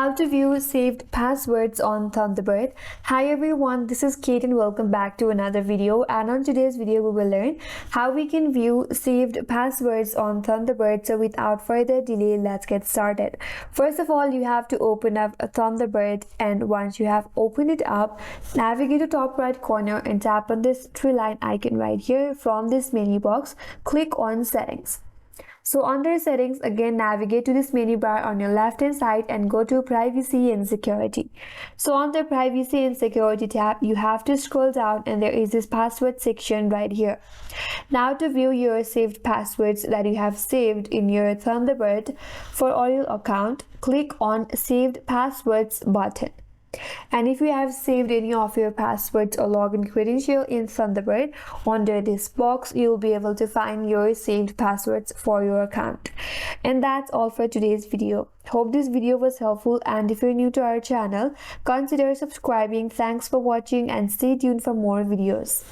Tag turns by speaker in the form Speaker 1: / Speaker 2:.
Speaker 1: How to view saved passwords on Thunderbird. Hi everyone, this is Kate and welcome back to another video. And on today's video we will learn how we can view saved passwords on Thunderbird. So without further delay, let's get started. First of all, you have to open up a Thunderbird, and once you have opened it up, navigate to top right corner and tap on this three line icon right here. From this menu box, click on settings. So under settings, again navigate to this menu bar on your left hand side and go to privacy and security. So on the privacy and security tab, you have to scroll down and there is this password section right here. Now to view your saved passwords that you have saved in your Thunderbird for all your account, click on saved passwords button. And if you have saved any of your passwords or login credential in Thunderbird, under this box you'll be able to find your saved passwords for your account. And that's all for today's video. Hope this video was helpful, and if you're new to our channel, consider subscribing. Thanks for watching and stay tuned for more videos.